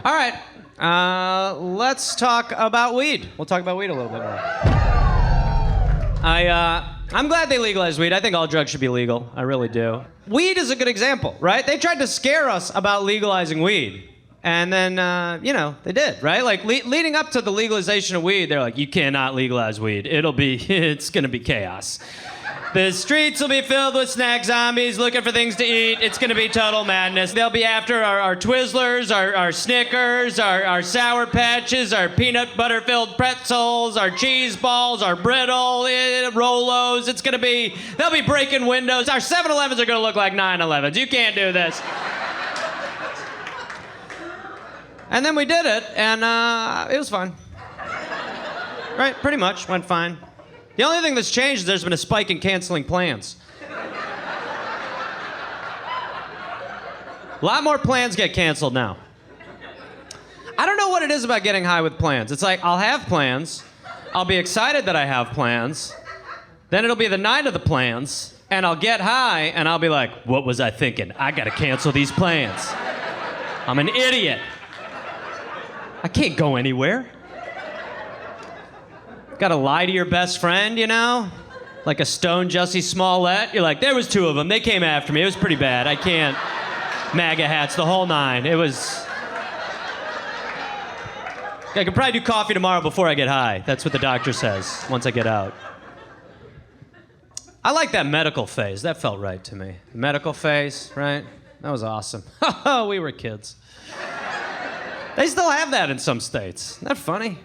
All right, let's talk about weed. We'll talk about weed a little bit more. I'm glad they legalized weed. I think all drugs should be legal. I really do. Weed is a good example, right? They tried to scare us about legalizing weed. And then, they did, right? Like, leading up to the legalization of weed, they're like, you cannot legalize weed. It's gonna be chaos. The streets will be filled with snack zombies looking for things to eat. It's gonna be total madness. They'll be after our Twizzlers, our Snickers, our Sour Patches, our peanut butter-filled pretzels, our cheese balls, our brittle, Rolos. They'll be breaking windows. Our 7-Elevens are gonna look like 9-11s. You can't do this. And then we did it, and it was fun. Right, pretty much, went fine. The only thing that's changed is there's been a spike in canceling plans. A lot more plans get canceled now. I don't know what it is about getting high with plans. It's like, I'll have plans, I'll be excited that I have plans, then it'll be the night of the plans, and I'll get high, and I'll be like, what was I thinking? I gotta cancel these plans. I'm an idiot. I can't go anywhere. Gotta lie to your best friend, Like a stone Jussie Smollett. You're like, there was 2 of them. They came after me. It was pretty bad. I can't. MAGA hats, the whole 9. It was... I could probably do coffee tomorrow before I get high. That's what the doctor says, once I get out. I like that medical phase. That felt right to me. Medical phase, right? That was awesome. We were kids. They still have that in some states. Isn't that funny?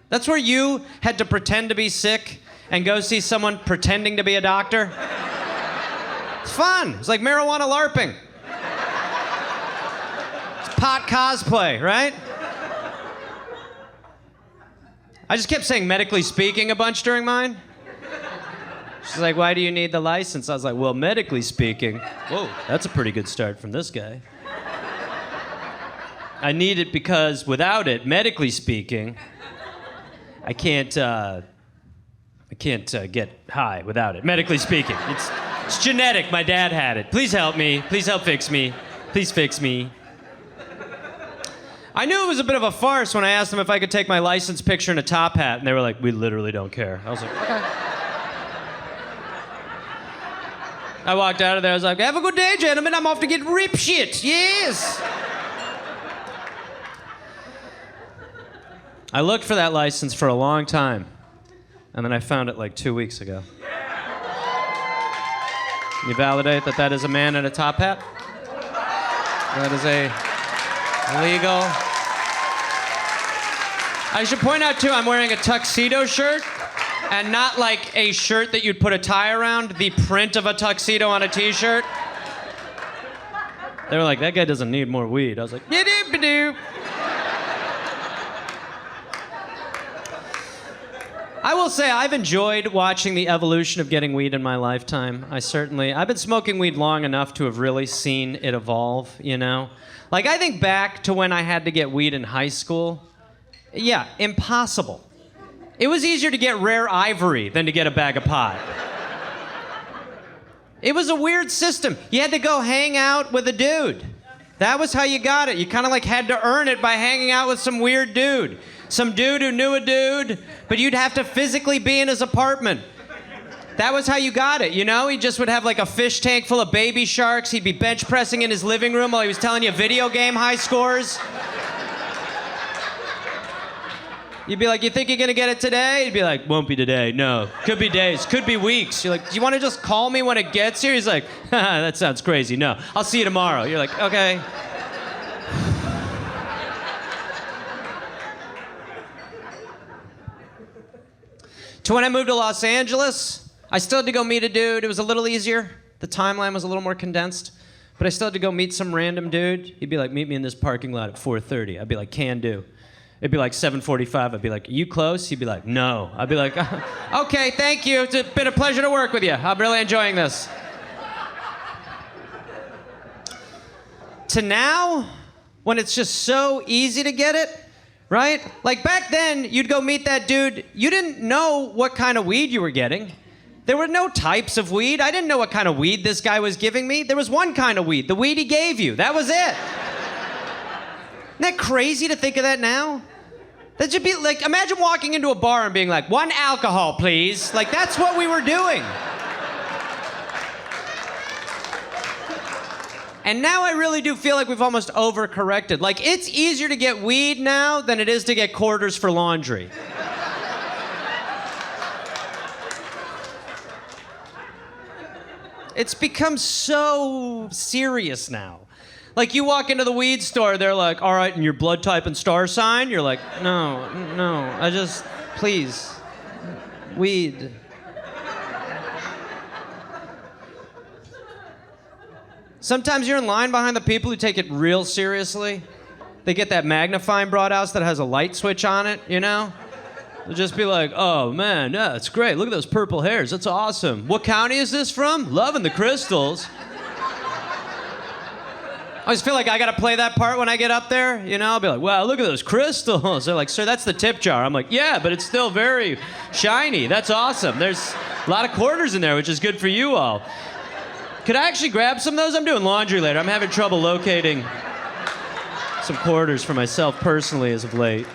That's where you had to pretend to be sick and go see someone pretending to be a doctor. It's fun. It's like marijuana LARPing. It's pot cosplay, right? I just kept saying medically speaking a bunch during mine. She's like, why do you need the license? I was like, well, medically speaking. Whoa, that's a pretty good start from this guy. I need it because without it, medically speaking, I can't get high without it. Medically speaking, it's genetic. My dad had it. Please help me. Please help fix me. Please fix me. I knew it was a bit of a farce when I asked them if I could take my license picture in a top hat, and they were like, we literally don't care. I was like, okay. I walked out of there. I was like, have a good day, gentlemen. I'm off to get rip shit. Yes. I looked for that license for a long time, and then I found it like 2 weeks ago. Can you validate that that is a man in a top hat? That is a legal... I should point out, too, I'm wearing a tuxedo shirt, and not like a shirt that you'd put a tie around, the print of a tuxedo on a t-shirt. They were like, that guy doesn't need more weed. I was like, yidoo-ba-doo. I will say I've enjoyed watching the evolution of getting weed in my lifetime. I've been smoking weed long enough to have really seen it evolve, Like, I think back to when I had to get weed in high school. Yeah, impossible. It was easier to get rare ivory than to get a bag of pot. It was a weird system. You had to go hang out with a dude. That was how you got it. You kind of like had to earn it by hanging out with some weird dude. Some dude who knew a dude, but you'd have to physically be in his apartment. That was how you got it, He just would have like a fish tank full of baby sharks. He'd be bench pressing in his living room while he was telling you video game high scores. You'd be like, you think you're gonna get it today? He'd be like, won't be today, no. Could be days, could be weeks. You're like, do you wanna just call me when it gets here? He's like, that sounds crazy, no. I'll see you tomorrow. You're like, okay. So when I moved to Los Angeles, I still had to go meet a dude. It was a little easier. The timeline was a little more condensed. But I still had to go meet some random dude. He'd be like, meet me in this parking lot at 4:30. I'd be like, can do. It'd be like 7:45. I'd be like, are you close? He'd be like, no. I'd be like, okay, thank you. It's been a pleasure to work with you. I'm really enjoying this. To now, when it's just so easy to get it, right? Like back then, you'd go meet that dude. You didn't know what kind of weed you were getting. There were no types of weed. I didn't know what kind of weed this guy was giving me. There was one kind of weed, the weed he gave you. That was it. that crazy to think of that now? That should be like, imagine walking into a bar and being like, 1 alcohol, please. Like, that's what we were doing. And now I really do feel like we've almost overcorrected. Like, it's easier to get weed now than it is to get quarters for laundry. It's become so serious now. Like, you walk into the weed store, they're like, all right, and your blood type and star sign? You're like, no, please, weed. Sometimes you're in line behind the people who take it real seriously. They get that magnifying broad house that has a light switch on it, you know? They'll just be like, oh man, yeah, it's great. Look at those purple hairs. That's awesome. What county is this from? Loving the crystals. I always feel like I gotta play that part when I get up there, you know? I'll be like, wow, look at those crystals. They're like, sir, that's the tip jar. I'm like, yeah, but it's still very shiny. That's awesome. There's a lot of quarters in there, which is good for you all. Could I actually grab some of those? I'm doing laundry later. I'm having trouble locating some quarters for myself personally as of late.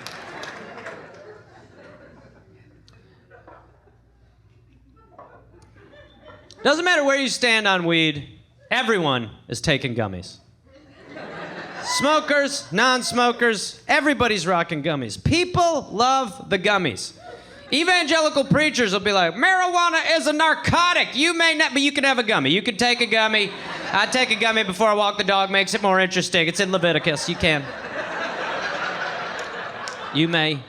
Doesn't matter where you stand on weed, everyone is taking gummies. Smokers, non-smokers, everybody's rocking gummies. People love the gummies. Evangelical preachers will be like, marijuana is a narcotic. You may not, but you can have a gummy. You can take a gummy. I take a gummy before I walk the dog. Makes it more interesting. It's in Leviticus. You can. You may.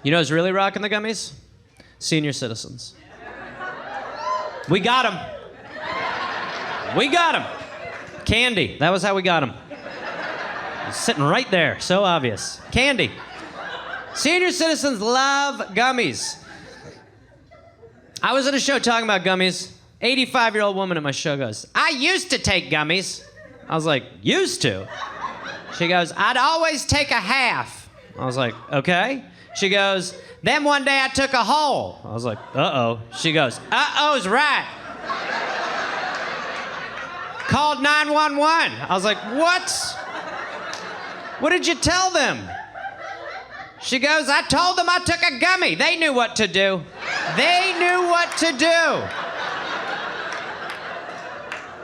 You know who's really rocking the gummies? Senior citizens. We got them. We got them. Candy. That was how we got them. Sitting right there. So obvious. Candy. Senior citizens love gummies. I was at a show talking about gummies. 85-year-old woman at my show goes, I used to take gummies. I was like, used to? She goes, I'd always take a half. I was like, okay. She goes, then one day I took a whole. I was like, uh-oh. She goes, uh-oh's right. Called 911. I was like, what? What did you tell them? She goes, I told them I took a gummy. They knew what to do. They knew what to do.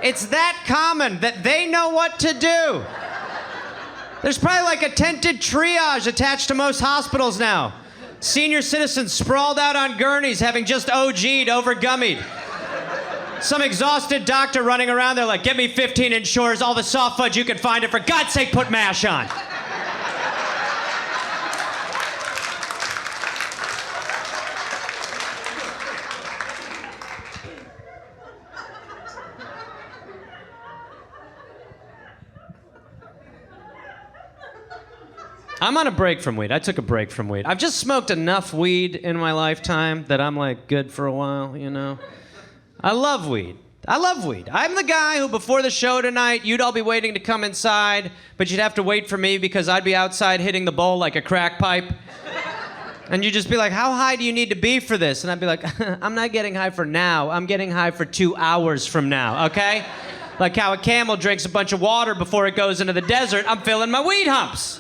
It's that common that they know what to do. There's probably like a tented triage attached to most hospitals now. Senior citizens sprawled out on gurneys having just OG'd over gummied. Some exhausted doctor running around there like, get me 15 Ensures, all the soft fudge you can find, and for God's sake, put MASH on. I'm on a break from weed. I took a break from weed. I've just smoked enough weed in my lifetime that I'm like good for a while, you know? I love weed. I love weed. I'm the guy who before the show tonight, you'd all be waiting to come inside, but you'd have to wait for me because I'd be outside hitting the bowl like a crack pipe. And you'd just be like, how high do you need to be for this? And I'd be like, I'm not getting high for now. I'm getting high for 2 hours from now, okay? Like how a camel drinks a bunch of water before it goes into the desert, I'm filling my weed humps.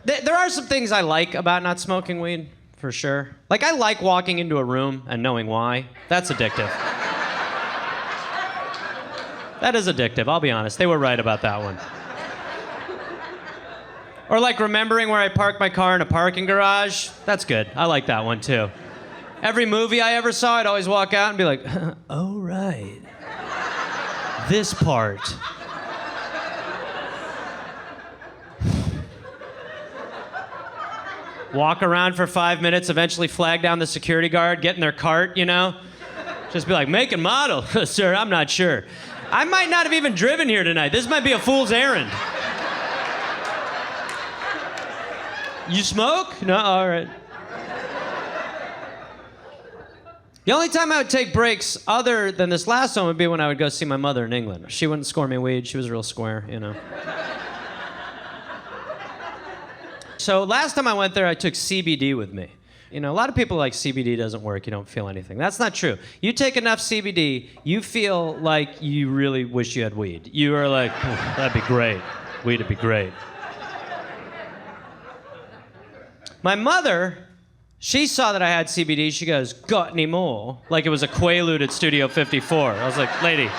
There are some things I like about not smoking weed, for sure. Like, I like walking into a room and knowing why. That's addictive. That is addictive, I'll be honest. They were right about that one. Or like remembering where I parked my car in a parking garage. That's good. I like that one, too. Every movie I ever saw, I'd always walk out and be like, oh, right. This part. Walk around for 5 minutes, eventually flag down the security guard, get in their cart, you know? Just be like, make and model. Sir, I'm not sure. I might not have even driven here tonight. This might be a fool's errand. You smoke? No? All right. The only time I would take breaks other than this last one would be when I would go see my mother in England. She wouldn't score me weed. She was real square, you know? So last time I went there, I took CBD with me, You know, a lot of people are like CBD doesn't work, you don't feel anything. That's not true. You take enough CBD, you feel like you really wish you had weed. You are like, that'd be great. Weed would be great. My mother, she saw that I had CBD. She goes, got any more? Like it was a Quaalude at Studio 54. I was like, lady, you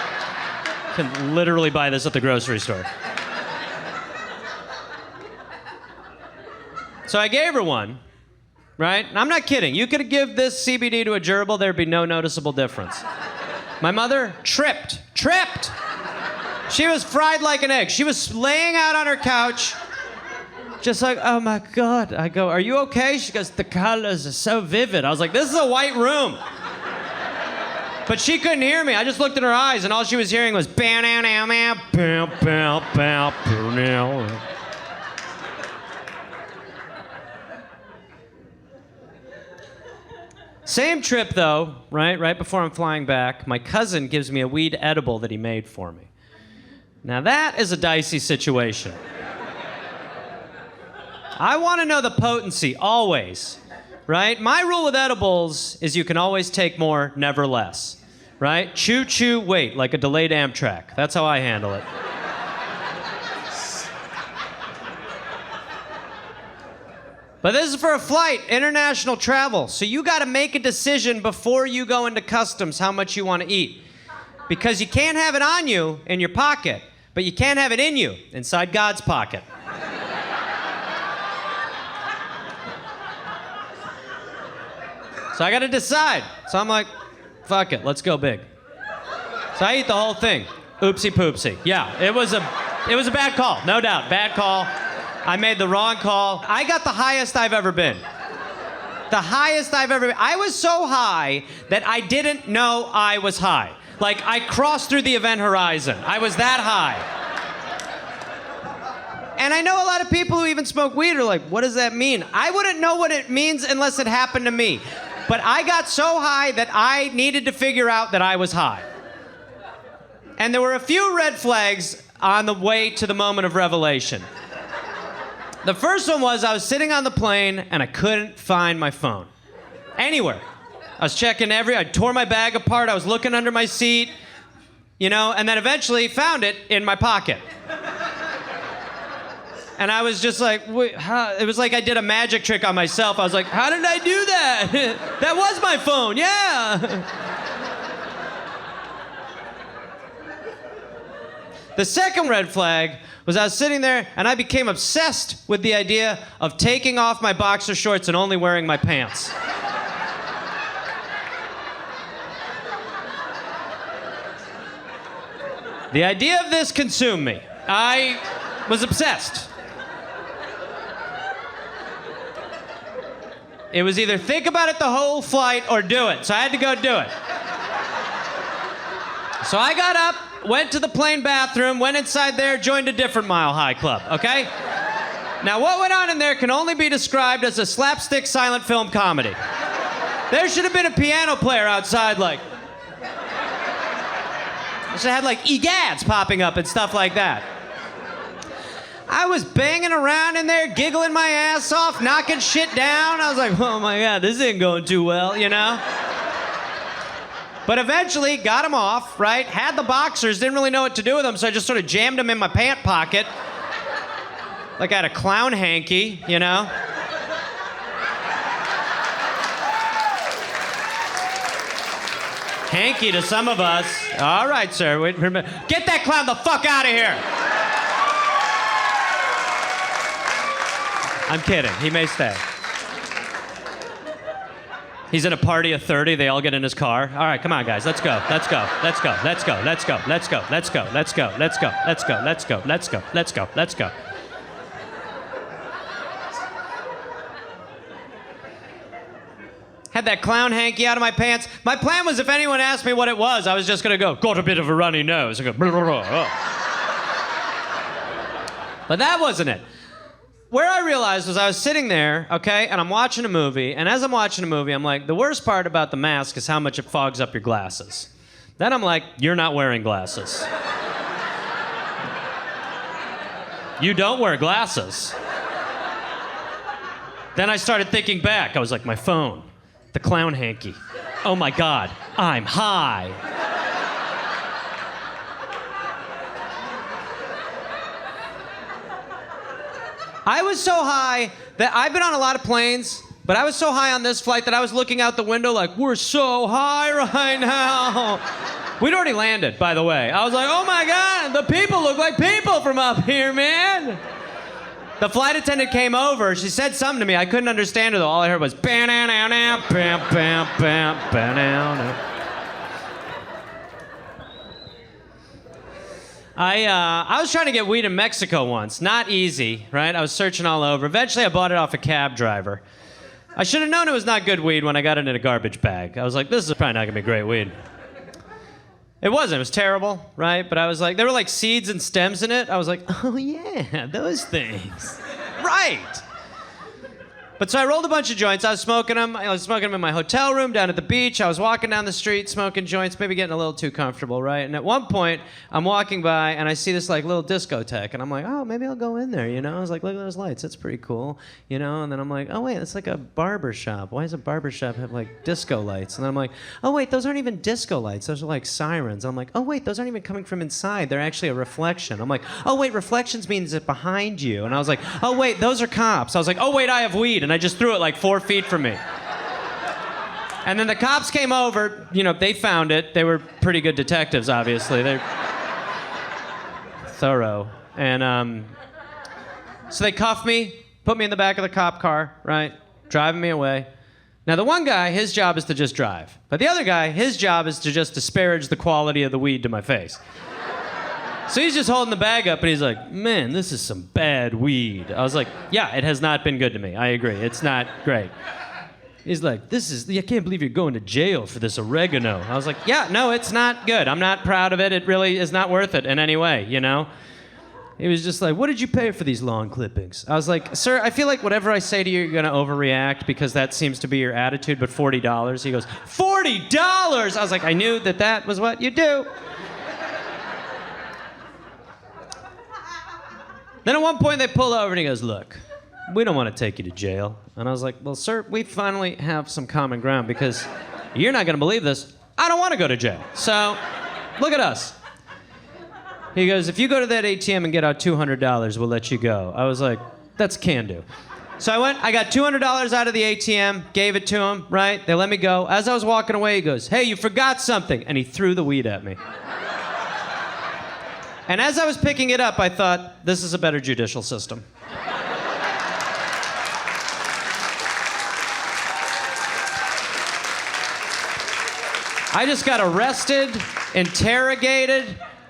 can literally buy this at the grocery store. So I gave her one, right? And I'm not kidding. You could give this CBD to a gerbil, there'd be no noticeable difference. My mother tripped. She was fried like an egg. She was laying out on her couch, just like, oh my God. I go, are you okay? She goes, the colors are so vivid. I was like, this is a white room. But she couldn't hear me. I just looked in her eyes, and all she was hearing was, bow, now, now, now, bow, bow, bow, bow, now. Same trip, though, right before I'm flying back, my cousin gives me a weed edible that he made for me. Now that is a dicey situation. I want to know the potency, always, right? My rule with edibles is you can always take more, never less, right? Chew, chew, wait, like a delayed Amtrak. That's how I handle it. But this is for a flight, international travel. So you got to make a decision before you go into customs how much you want to eat. Because you can't have it on you in your pocket, but you can't have it in you inside God's pocket. So I got to decide. So I'm like, fuck it, let's go big. So I eat the whole thing. Oopsie poopsie. Yeah, it was a bad call, no doubt. Bad call. I made the wrong call. I got the highest I've ever been. The highest I've ever been. I was so high that I didn't know I was high. Like, I crossed through the event horizon. I was that high. And I know a lot of people who even smoke weed are like, what does that mean? I wouldn't know what it means unless it happened to me. But I got so high that I needed to figure out that I was high. And there were a few red flags on the way to the moment of revelation. The first one was I was sitting on the plane and I couldn't find my phone. Anywhere. I was checking I tore my bag apart, I was looking under my seat, you know, and then eventually found it in my pocket. And I was just like, wait, it was like I did a magic trick on myself. I was like, how did I do that? That was my phone, yeah. The second red flag was I was sitting there and I became obsessed with the idea of taking off my boxer shorts and only wearing my pants. The idea of this consumed me. I was obsessed. It was either think about it the whole flight or do it. So I had to go do it. So I got up, went to the plane bathroom, went inside there, joined a different Mile High club, okay? Now, what went on in there can only be described as a slapstick silent film comedy. There should have been a piano player outside, like... It should have had, like, egads popping up and stuff like that. I was banging around in there, giggling my ass off, knocking shit down. I was like, oh my God, this ain't going too well, you know? But eventually, got them off, right? Had the boxers, didn't really know what to do with them, so I just sort of jammed them in my pant pocket. Like I had a clown hanky, you know? Hanky to some of us. All right, sir. Wait, get that clown the fuck out of here. I'm kidding. He may stay. He's in a party of 30. They all get in his car. All right, come on, guys. Let's go. Let's go. Let's go. Let's go. Let's go. Let's go. Let's go. Let's go. Let's go. Let's go. Let's go. Let's go. Let's go. Let's go. Had that clown hanky out of my pants. My plan was if anyone asked me what it was, I was just going to go, got a bit of a runny nose. I go, blah, blah, blah, blah. But that wasn't it. Where I realized was I was sitting there, okay, and I'm watching a movie, and as I'm watching a movie, I'm like, the worst part about the mask is how much it fogs up your glasses. Then I'm like, you're not wearing glasses. You don't wear glasses. Then I started thinking back. I was like, my phone, the clown hanky. Oh my God, I'm high. I was so high that I've been on a lot of planes, but I was so high on this flight that I was looking out the window like, we're so high right now. We'd already landed, by the way. I was like, oh my God, the people look like people from up here, man. The flight attendant came over. She said something to me. I couldn't understand her, though. All I heard was, bam-bam-bam, bam-bam-bam. I was trying to get weed in Mexico once. Not easy, right? I was searching all over. Eventually, I bought it off a cab driver. I should have known it was not good weed when I got it in a garbage bag. I was like, this is probably not going to be great weed. It wasn't. It was terrible, right? But I was like, there were like seeds and stems in it. I was like, oh yeah, those things. Right. But so I rolled a bunch of joints. I was smoking them. I was smoking them in my hotel room down at the beach. I was walking down the street smoking joints, maybe getting a little too comfortable, right? And at one point, I'm walking by and I see this like little discotheque, and I'm like, oh, maybe I'll go in there, you know? I was like, look at those lights. That's pretty cool, you know? And then I'm like, oh wait, it's like a barber shop. Why does a barber shop have like disco lights? And then I'm like, oh wait, those aren't even disco lights. Those are like sirens. I'm like, oh wait, those aren't even coming from inside. They're actually a reflection. I'm like, oh wait, reflections means it behind you. And I was like, oh wait, those are cops. I was like, oh wait, I have weed. And I just threw it like 4 feet from me. And then the cops came over, you know, they found it. They were pretty good detectives, obviously. They're thorough. And so they cuffed me, put me in the back of the cop car, right? Driving me away. Now, the one guy, his job is to just drive. But the other guy, his job is to just disparage the quality of the weed to my face. So he's just holding the bag up and he's like, man, this is some bad weed. I was like, yeah, it has not been good to me. I agree. It's not great. He's like, I can't believe you're going to jail for this oregano. I was like, yeah, no, it's not good. I'm not proud of it. It really is not worth it in any way, you know? He was just like, what did you pay for these lawn clippings? I was like, sir, I feel like whatever I say to you, you're going to overreact because that seems to be your attitude, but $40. He goes, $40? I was like, I knew that was what you do. Then at one point they pull over and he goes, look, we don't want to take you to jail. And I was like, well, sir, we finally have some common ground because you're not going to believe this. I don't want to go to jail. So look at us. He goes, if you go to that ATM and get out $200, we'll let you go. I was like, that's can do. So I went, I got $200 out of the ATM, gave it to him, right? They let me go. As I was walking away, he goes, hey, you forgot something. And he threw the weed at me. And as I was picking it up, I thought, this is a better judicial system. I just got arrested, interrogated,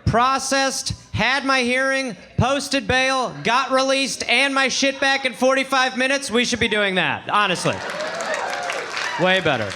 processed, had my hearing, posted bail, got released, and my shit back in 45 minutes. We should be doing that, honestly. Way better.